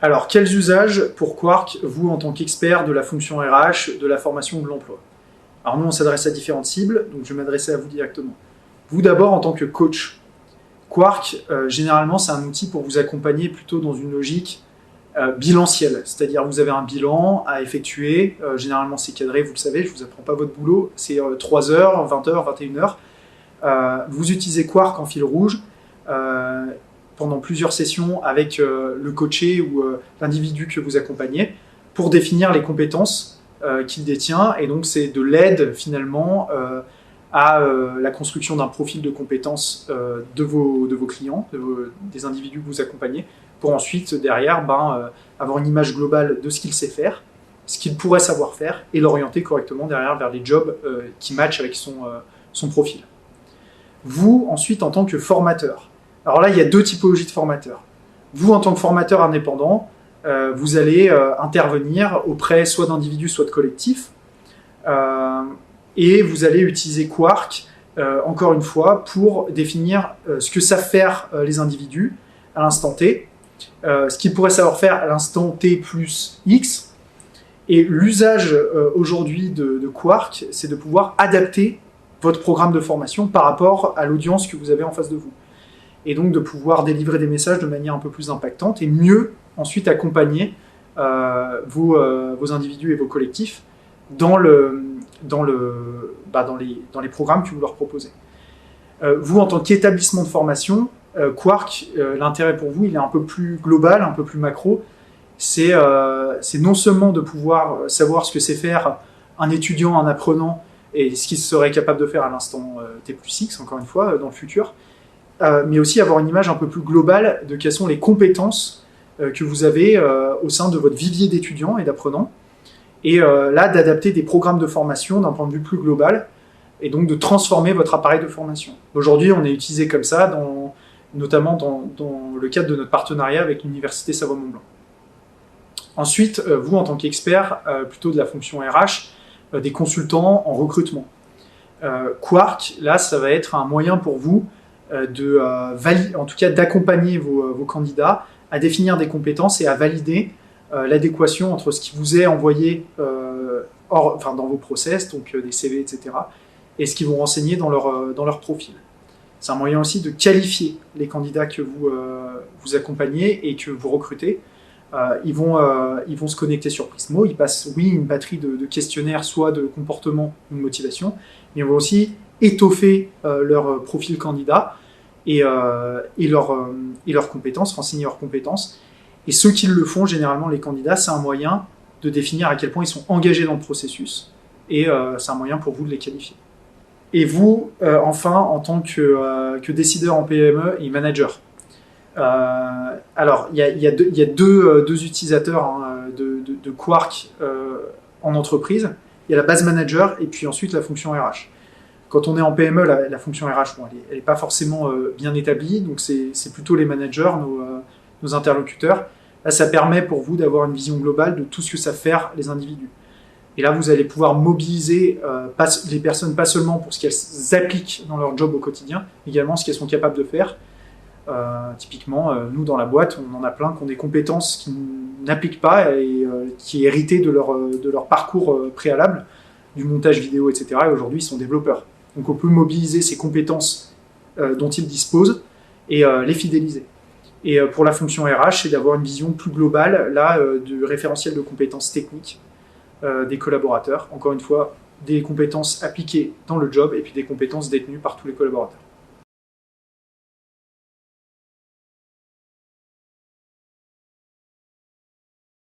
Alors, quels usages pour Quark, vous, en tant qu'expert de la fonction RH, de la formation ou de l'emploi? Alors nous, on s'adresse à différentes cibles, donc je vais m'adresser à vous directement. Vous d'abord, en tant que coach. Quark, généralement, c'est un outil pour vous accompagner plutôt dans une logique bilancielle. C'est-à-dire, vous avez un bilan à effectuer. Généralement, c'est cadré, vous le savez, je ne vous apprends pas votre boulot. C'est 3 heures, 20 heures, 21 heures. Vous utilisez Quark en fil rouge pendant plusieurs sessions avec le coaché ou l'individu que vous accompagnez pour définir les compétences qu'il détient. Et donc, c'est de l'aide, finalement, à la construction d'un profil de compétences de vos clients, des individus que vous accompagnez, pour ensuite, derrière, avoir une image globale de ce qu'il sait faire, ce qu'il pourrait savoir faire, et l'orienter correctement derrière vers les jobs qui matchent avec son profil. Vous, ensuite, en tant que formateur. Alors là, il y a 2 typologies de formateurs. Vous, en tant que formateur indépendant, vous allez intervenir auprès soit d'individus, soit de collectifs, et vous allez utiliser Quark, encore une fois, pour définir ce que savent faire les individus à l'instant T, ce qu'ils pourraient savoir faire à l'instant T plus X. Et l'usage aujourd'hui de Quark, c'est de pouvoir adapter votre programme de formation par rapport à l'audience que vous avez en face de vous. Et donc de pouvoir délivrer des messages de manière un peu plus impactante et mieux ensuite accompagner vos individus et vos collectifs dans les programmes que vous leur proposez. Vous, en tant qu'établissement de formation, Quark, l'intérêt pour vous, il est un peu plus global, un peu plus macro. C'est non seulement de pouvoir savoir ce que c'est faire un étudiant, un apprenant, et ce qu'il serait capable de faire à l'instant T plus X, encore une fois, dans le futur, mais aussi avoir une image un peu plus globale de quelles sont les compétences que vous avez au sein de votre vivier d'étudiants et d'apprenants, et là, d'adapter des programmes de formation d'un point de vue plus global, et donc de transformer votre appareil de formation. Aujourd'hui, on est utilisé comme ça, notamment dans le cadre de notre partenariat avec l'Université Savoie-Mont-Blanc. Ensuite, vous, en tant qu'expert, plutôt de la fonction RH, des consultants en recrutement. Quark, là, ça va être un moyen pour vous en tout cas d'accompagner vos candidats à définir des compétences et à valider l'adéquation entre ce qui vous est envoyé dans vos process, donc des CV, etc., et ce qu'ils vont renseigner dans leur profil. C'est un moyen aussi de qualifier les candidats que vous accompagnez et que vous recrutez. Ils vont se connecter sur Prismo, ils passent, une batterie de questionnaires, soit de comportement ou de motivation, mais ils vont aussi étoffer leur profil candidat et leurs compétences, renseigner leurs compétences. Et ceux qui le font, généralement les candidats, c'est un moyen de définir à quel point ils sont engagés dans le processus, et c'est un moyen pour vous de les qualifier. Et vous, enfin, en tant que décideur en PME et manager. Alors, il y a deux utilisateurs de Quark en entreprise. Il y a la base manager et puis ensuite la fonction RH. Quand on est en PME, la fonction RH, elle n'est pas forcément bien établie, donc c'est plutôt les managers, nos interlocuteurs. Là, ça permet pour vous d'avoir une vision globale de tout ce que savent faire les individus. Et là, vous allez pouvoir mobiliser les personnes, pas seulement pour ce qu'elles appliquent dans leur job au quotidien, mais également ce qu'elles sont capables de faire. Typiquement, nous dans la boîte, on en a plein qui ont des compétences qui n'appliquent pas et qui est hérité de leur parcours préalable, du montage vidéo, etc. Et aujourd'hui, ils sont développeurs. Donc on peut mobiliser ces compétences dont ils disposent et les fidéliser. Et pour la fonction RH, c'est d'avoir une vision plus globale là, du référentiel de compétences techniques des collaborateurs. Encore une fois, des compétences appliquées dans le job et puis des compétences détenues par tous les collaborateurs.